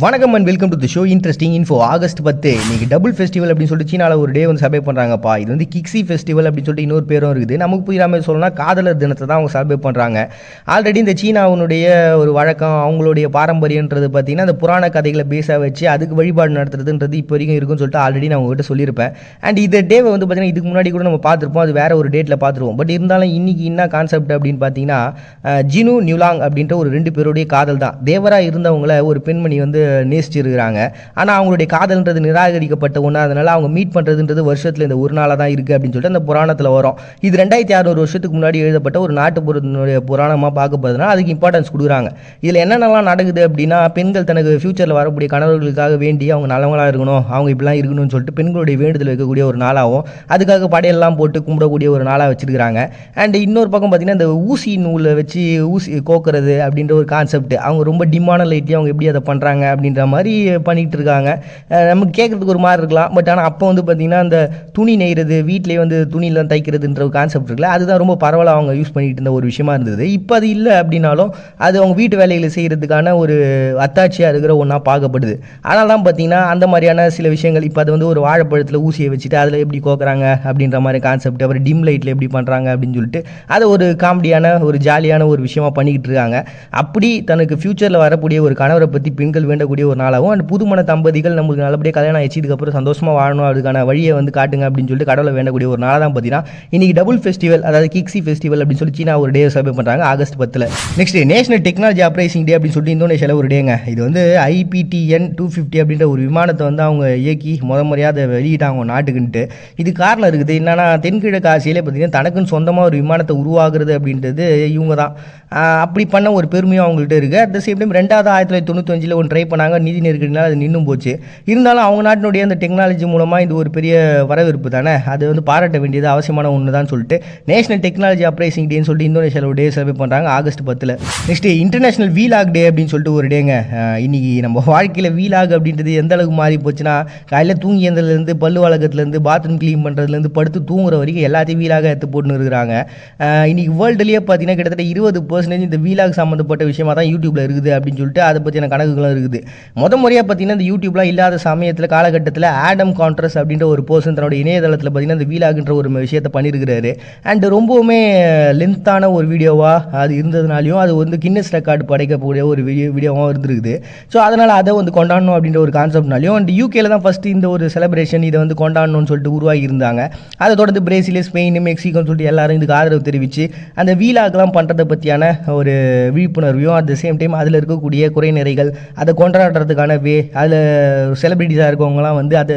வணக்கம் and welcome to the show. Interesting info. August 10 இன்னைக்கு double festival அப்படின்னு சொல்லிட்டு சீனாவில் ஒரு டே வந்து செலிப்ரேட் பண்ணுறாங்கப்பா. இது வந்து கிக்ஸி ஃபெஸ்டிவல் அப்படின்னு சொல்லிட்டு இன்னொரு பேரும் இருக்குது. நமக்கு புரியாத மாதிரி சொல்லணும்னா காதலர் தினத்தை தான் அவங்க செலிப்ரேட் பண்ணுறாங்க. ஆல்ரெடி இந்த சீனாவுடைய ஒரு வழக்கம், அவங்களுடைய பாரம்பரியன்றது பார்த்தீங்கன்னா அந்த புராண கதைகளை பேஸாக வச்சு அதுக்கு வழிபாடு நடத்துறதுன்றது இப்போ வரைக்கும் இருக்குன்னு சொல்லிட்டு ஆல்ரெடி நான் உங்ககிட்ட சொல்லியிருப்பேன். அண்ட் இந்த டேவை வந்து பார்த்தீங்கன்னா இதுக்கு முன்னாடி கூட நம்ம பார்த்துருப்போம், அது வேறு ஒரு டேட்டில் பார்த்துருவோம். பட் இருந்தாலும் இன்னைக்கு என்ன கான்செப்ட் அப்படின்னு பார்த்தீங்கன்னா ஜினு நியூலாங் அப்படின்ற ஒரு 2 பேருடைய காதல் தான். தேவராக இருந்தவங்கள ஒரு பெண்மணி வந்து நேசிச்சிருக்கிறாங்க. ஆனால் அவங்களுடைய காதல்ன்றது நிராகரிக்கப்பட்ட ஒன்று. அதனால் அவங்க மீட் பண்ணுறதுன்றது வருஷத்தில் இந்த ஒரு நாளாக தான் இருக்குது அப்படின்னு சொல்லிட்டு அந்த புராணத்தில் வரும். இது 2600 வருஷத்துக்கு முன்னாடி எழுதப்பட்ட ஒரு நாட்டுப்புறத்தினுடைய புராணமாக பார்க்கப்படுறதுனால அதுக்கு இம்பார்ட்டன்ஸ் கொடுக்குறாங்க. இதில் என்னென்னலாம் நடக்குது அப்படின்னா, பெண்கள் தனக்கு ஃபியூச்சரில் வரக்கூடிய கணவர்களுக்காக வேண்டி அவங்க நல்லவங்களாக இருக்கணும், அவங்க இப்படிலாம் இருக்கணும்னு சொல்லிட்டு பெண்களுடைய வேண்டுதல் வைக்கக்கூடிய ஒரு நாளாகவும் அதுக்காக படையெல்லாம் போட்டு கும்பிடக்கூடிய ஒரு நாளாக வச்சுருக்கிறாங்க. அண்ட் இன்னொரு பக்கம் பார்த்திங்கன்னா இந்த ஊசி நூலை வச்சு ஊசி கோக்கிறது அப்படின்ற ஒரு கான்செப்ட் அவங்க ரொம்ப டிம்மான லைட்லேயும் அவங்க எப்படி அதை பண்ணுறாங்க அப்படின்ற மாதிரி பண்ணிகிட்டு இருக்காங்க. நமக்கு கேட்குறதுக்கு ஒரு மாதிரி இருக்கலாம். பட் ஆனால் அப்போ வந்து பார்த்திங்கன்னா அந்த துணி நெய்கிறது, வீட்டிலே வந்து துணியெலாம் தைக்கிறதுன்ற ஒரு கான்செப்ட் இருக்குல்ல, அதுதான் ரொம்ப பரவலாக அவங்க யூஸ் பண்ணிகிட்டு இருந்த ஒரு விஷயமா இருந்தது. இப்போ அது இல்லை அப்படின்னாலும் அது அவங்க வீட்டு வேலைகளை செய்கிறதுக்கான ஒரு அத்தாட்சியாக இருக்கிற ஒன்றா பார்க்கப்படுது. ஆனால் தான் பார்த்திங்கன்னா அந்த மாதிரியான சில விஷயங்கள் இப்போ அது வந்து ஒரு வாழைப்பழத்தில் ஊசியை வச்சுட்டு அதில் எப்படி கோக்குறாங்க அப்படின்ற மாதிரி கான்செப்ட், அப்புறம் டிம் லைட்டில் எப்படி பண்ணுறாங்க அப்படின்னு சொல்லிட்டு அதை ஒரு காமெடியான ஒரு ஜாலியான ஒரு விஷயமா பண்ணிக்கிட்டு இருக்காங்க. அப்படி தனக்கு ஃப்யூச்சரில் வரக்கூடிய ஒரு கணவரை பற்றி பெண்கள் வேண்டக்கூடிய ஒரு நாளாகவும் அண்ட் புதுமண தம்பதிகள் நம்மளுக்கு நல்லபடியாக கல்யாணம் ஆயிடுச்சு, இதுக்கப்புறம் சந்தோஷமாக வாழணும், அதுக்கான வழியை வந்து காட்டுங்க அப்படின்னு சொல்லிட்டு கடவுளை வேண்டக்கூடிய ஒரு நாளாக தான் பார்த்தீங்கன்னா இன்றைக்கி டபுள் ஃபெஸ்டிவல், அதாவது கிக்ஸி ஃபெஸ்டிவல் அப்படின்னு சொல்லி சீனா ஒரு டே செலிப்ரேட் பண்ணுறாங்க August 10. Next national technology uprising day அப்படின்னு சொல்லிட்டு இந்தோனேஷியாவில் ஒரு டேங்க. இது வந்து IPTN 250 அப்படின்ற ஒரு விமானத்தை வந்து அவங்க இயக்கி முறையாக அதை வெளியிட்டாங்க நாட்டுக்குன்ட்டு. இது காரணம் இருக்குது என்னன்னா, தென்கிழக்கு ஆசியிலே பார்த்தீங்கன்னா தனக்குன்னு சொந்தமாக ஒரு விமானத்தை உருவாகுறது அப்படின்றது இவங்க தான். அப்படி பண்ண ஒரு பெருமையும் அவங்கள்ட்ட இருக்குது. அட் த சேம் டைம் 1995 ஒன்று ட்ரை பண்ணாங்க, நிதி நெருக்கடினால அது நின்றும் போச்சு. இருந்தாலும் அவங்க நாட்டினுடைய அந்த டெக்னாலஜி மூலமாக இது ஒரு பெரிய வரவேற்பு தானே, அது வந்து பாராட்ட வேண்டியது அவசியமான ஒன்று தான் சொல்லிட்டு நேஷனல் டெக்னாலஜி அப்ரைசிங் டேன்னு சொல்லிட்டு இந்தோனேஷியாவில் ஒரு டே செலிப்ரேட் பண்ணுறாங்க ஆகஸ்ட் 10. நெக்ஸ்ட் இன்டர்நேஷனல் வீலாக் டே அப்படின்னு சொல்லிட்டு ஒரு டேங்க. இன்றைக்கி நம்ம வாழ்க்கையில் வீலாக் அப்படின்றது எந்த அளவுக்கு மாறி போச்சுன்னா, காலையில் தூங்கி எழுந்ததுலேருந்து பல்லு வழக்கத்துலேருந்து பாத்ரூம் க்ளீன் பண்ணுறதுலேருந்து படுத்து தூங்குற வரைக்கும் எல்லாத்தையும் வீலாக எடுத்து போட்டுன்னு இருக்கிறாங்க. இன்றைக்கி வேர்ல்டுலேயே பார்த்தீங்கன்னா கிட்டத்தட்ட 20% இந்த வீலாக் சம்மந்தப்பட்ட விஷயமாக தான் யூடியூப்பில் இருக்குது அப்படின்னு சொல்லிட்டு அதை பற்றின கணக்குகளும் இருக்குது. முறையாக பார்த்தீங்கன்னா இந்த யூடியூப்லாம் இல்லாத சமயத்தில் காலகட்டத்தில் ஆடம் கான்ட்ரஸ் அப்படின்ற ஒரு பர்சன் தன்னோட இணையதளத்தில் பார்த்தீங்கன்னா இந்த வீலாகுன்ற ஒரு விஷயத்தை பண்ணியிருக்கிறாரு. அண்ட் ரொம்பவுமே லென்த்தான ஒரு வீடியோவாக அது இருந்ததுனாலையும் அது வந்து கின்னஸ் ரெக்கார்டு படைக்கக்கூடிய ஒரு வீடியோவாகவும் இருந்திருக்குது. ஸோ அதனால் அதை வந்து கொண்டாடணும் அப்படின்ற ஒரு கான்செப்ட்னாலையும் அண்ட் யூகேல தான் ஃபஸ்ட்டு இந்த ஒரு செலிப்ரேஷன் இதை வந்து கொண்டாடணும்னு சொல்லிட்டு உருவாகி இருந்தாங்க. அதை தொடர்ந்து பிரேசில், ஸ்பெயின், மெக்சிகோன்னு சொல்லிட்டு எல்லாரும் இதுக்கு ஆதரவு தெரிவித்து அந்த வீலாகலாம் பண்ணுறதை பற்றியான ஒரு விழிப்புணர்வையும் அட் த சேம் டைம் அதில் இருக்கக்கூடிய குறை நிறைகள் அதை கொண்டாடுறதுக்கான அதில் செலிபிரிட்டிஸாக இருக்கவங்களாம் வந்து அதை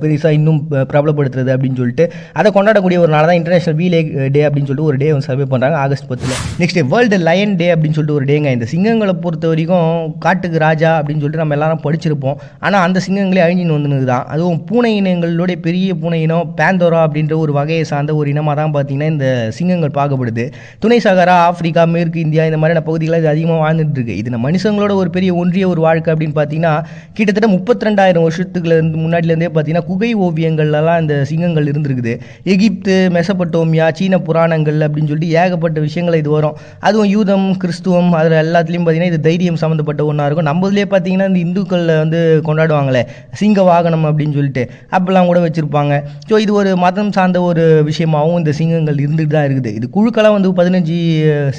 பெருசாக இன்னும் பிரபலப்படுத்துறது அப்படின்னு சொல்லிட்டு அதை கொண்டாடக்கூடிய ஒரு நாள் தான் இன்டர்நேஷனல் வீலேக் டே அப்படின்னு சொல்லிட்டு ஒரு டே வந்து செலிப்ரேட் பண்ணுறாங்க ஆகஸ்ட் 10. நெக்ஸ்ட் வேர்ல்டு லயன் டே அப்படின்னு சொல்லிட்டு ஒரு டேங்க. இந்த சிங்கங்களை பொறுத்த வரைக்கும் காட்டுக்கு ராஜா அப்படின்னு சொல்லிட்டு நம்ம எல்லாரும் படிச்சிருப்போம். ஆனால் அந்த சிங்கங்களே அழிஞ்சின்னு வந்து தான். அதுவும் பூனை இனங்களுடைய பெரிய பூனை இனம் பேந்தோரா அப்படின்ற ஒரு வகையை சார்ந்த ஒரு இனமாக தான் பார்த்தீங்கன்னா இந்த சிங்கங்கள் பார்க்கப்படுது. துணை சகாரா, ஆப்பிரிக்கா, மேற்கு இந்தியா இந்த மாதிரியான பகுதிகளில் இது அதிகமாக வாழ்ந்துட்டு இருக்கு. இது நம்ம மனுஷங்களோட ஒரு பெரிய ஒன்றிய ஒரு வாழ்க்கை அப்படின்னு பார்த்தீங்கன்னா கிட்டத்தட்ட 32,000 வருஷத்துக்கு முன்னாடிலேருந்தே பார்த்தீங்கன்னா குகை ஓவியங்கள்லாம் இந்த சிங்கங்கள் இருந்திருக்குது. எகிப்து, மெசபட்டோமியா, சீன புராணங்கள் அப்படின்னு சொல்லிட்டு ஏகப்பட்ட விஷயங்கள் இது வரும். அதுவும் யூதம், கிறிஸ்துவம் அதில் எல்லாத்துலேயும் பார்த்தீங்கன்னா இது தைரியம் சம்மந்தப்பட்ட ஒன்றா இருக்கும். நம்மதுலேயே பார்த்தீங்கன்னா இந்த இந்துக்களில் வந்து கொண்டாடுவாங்களே சிங்க வாகனம் அப்படின்னு சொல்லிட்டு அப்பெல்லாம் கூட வச்சுருப்பாங்க. ஸோ இது ஒரு மதம் சார்ந்த ஒரு விஷயமாகவும் இந்த சிங்கங்கள் இருந்துட்டு தான் இருக்குது. இது குழுக்கெல்லாம் வந்து 15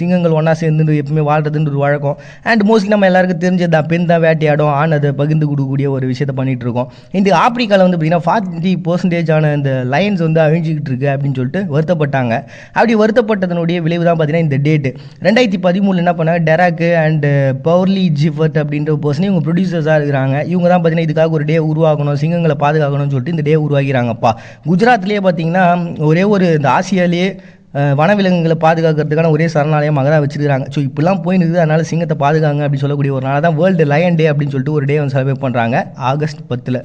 சிங்கங்கள் ஒன்றா சேர்ந்து எப்பவுமே வாழ்றதுன்ற ஒரு வழக்கம். அண்ட் மோஸ்ட்லி நம்ம எல்லாருக்கும் தெரிஞ்சது தான், பெண் தான் வேட்டையாடும், ஆண் அதை பகிர்ந்து கொடுக்கக்கூடிய ஒரு விஷயத்தை பண்ணிகிட்டு இருக்கோம். இந்த ஆப்பிரிக்காவில் வந்து பார்த்திங்கன்னா 40% இந்த லயன்ஸ் வந்து அழிஞ்சிக்கிட்டு இருக்கு அப்படின்னு சொல்லிட்டு வருத்தப்பட்டாங்க. அப்படி வருத்தப்பட்டதனுடைய விளைவு தான் பார்த்தீங்கன்னா இந்த டேட்டு 2013 என்ன பண்ணாங்க, டெராக்கு அண்ட் பவர்லி ஜிஃபர்ட் அப்படின்ற பர்சன் இவங்க ப்ரொடியூசர்ஸாக இருக்கிறாங்க. இவங்க தான் பார்த்தீங்கன்னா இதுக்காக ஒரு டே உருவாக்கணும், சிங்கங்களை பாதுகாக்கணும்னு சொல்லிட்டு இந்த டே உருவாக்கிறாங்கப்பா. குஜராத்லேயே பார்த்தீங்கன்னா ஒரே ஒரு இந்த ஆசியாலேயே வனவிலங்குகளை பாதுகாக்கிறதுக்கான ஒரே சரணாலயம் தான் வச்சுருக்காங்க. ஸோ இப்படிலாம் போய் நிற்குது, அதனால் சிங்கத்தை பாதுகாங்க அப்படின்னு சொல்லக்கூடிய ஒரு நாள் தான் வேர்ல்டு லயன் டே அப்படின்னு சொல்லிட்டு ஒரு டே வந்து செலிப்ரேட் பண்ணுறாங்க ஆகஸ்ட் 10.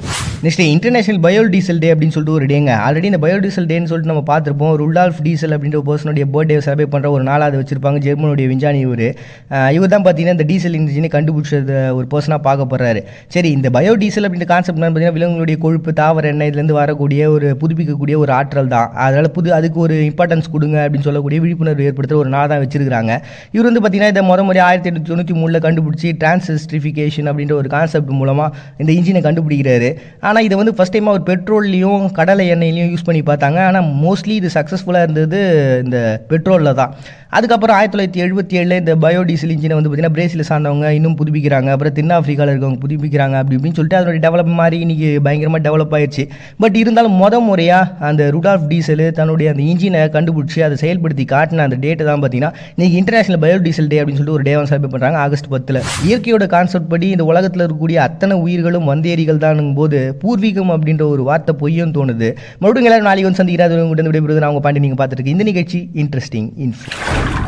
நெக்ஸ்ட் இன்டர்நேஷனல் பயோடீசல் டே அப்படின்னு சொல்லிட்டு ஒரு டேங்க. ஆல்ரெடி இந்த பயோடீசல் டேன்னு சொல்லிட்டு நம்ம பார்த்துருப்போம். ருடால்ஃப் டீசல் அப்படின்ற ஒரு பர்சனுடைய பர்த்டே செலிப்ரேட் பண்ணுற ஒரு நாளாக அதை வச்சிருப்பாங்க. ஜெர்மனுடைய விஞ்ஞானி இவர் தான் பார்த்தீங்கன்னா இந்த டீசல் இன்ஜினை கண்டுபிடிச்சது ஒரு பர்சனாக பார்க்கப்படுறாரு. சரி, இந்த பயோடீசல் அப்படின்ற கான்செப்ட் பார்த்தீங்கன்னா விலங்குகளுடைய கொழுப்பு, தாவர எண்ணெய் இதுலேருந்து வரக்கூடிய ஒரு புதுப்பிக்கக்கூடிய ஒரு ஆற்றல் தான். அதனால் அதுக்கு ஒரு இம்பார்ட்டன்ஸ் கொடுங்க கொடுங்க அப்படின்னு சொல்லக்கூடிய விழிப்புணர்வு ஏற்படுத்துகிற ஒரு நாள் தான் வச்சிருக்காங்க. இவர் வந்து பார்த்தீங்கன்னா இதை முறை 1893 கண்டுபிடிச்சி டிரான்சிஸ்ட்ரிஃபிகேஷன் அப்படின்ற ஒரு கான்செப்ட் மூலமாக இந்த இன்ஜினை கண்டுபிடிக்கிறாரு. ஆனால் இதை வந்து ஃபஸ்ட் டைம் அவர் பெட்ரோல்லையும் கடலை எண்ணெயிலையும் யூஸ் பண்ணி பார்த்தாங்க. ஆனால் மோஸ்ட்லி இது சக்ஸஸ்ஃபுல்லாக இருந்தது இந்த பெட்ரோலில் தான். அதுக்கப்புறம் 1977 இந்த பயோடீசல் இன்ஜினை வந்து பார்த்தீங்கன்னா பிரேசில் சார்ந்தவங்க இன்னும் புதுப்பிக்கிறாங்க. அப்புறம் தென்னாப்பிரிக்காவில் இருக்கவங்க புதுப்பிக்கிறாங்க அப்படின்னு சொல்லிட்டு அதோட டெவலப் மாதிரி இன்றைக்கி பயங்கரமாக டெவலப் ஆயிடுச்சு. பட் இருந்தாலும் முறையாக அந்த ருடால்ஃப் டீசல் தன்னுடைய அந்த இன்ஜினை கண்டுபிடிச்சி அதை செயல்படுத்தி காட்டின அந்த டேட்டு தான் பார்த்தீங்கன்னா இன்றைக்கி இன்டர்நேஷனல் பயோடீசல் டே அப்படின்னு சொல்லிட்டு ஒரு டே வந்து செலிப்ரேட் பண்ணுறாங்க ஆகஸ்ட் 10. இயற்கையோட கான்செப்ட் படி இந்த உலகத்தில் இருக்கக்கூடிய அத்தனை உயிர்களும் வந்தேரிகள் தான் போது பூர்வீகம் அப்படின்ற ஒரு வார்த்தை பொய்யும் தோணுது. மறுபடியும் எல்லாரும் நாளைக்கு வந்து சந்திக்கிறார். விடைபெறுவது நான் உங்கள் பாண்டி. நீங்கள் பார்த்துட்டு இந்த நிகழ்ச்சி இன்ட்ரெஸ்டிங் இன்ஃபோ.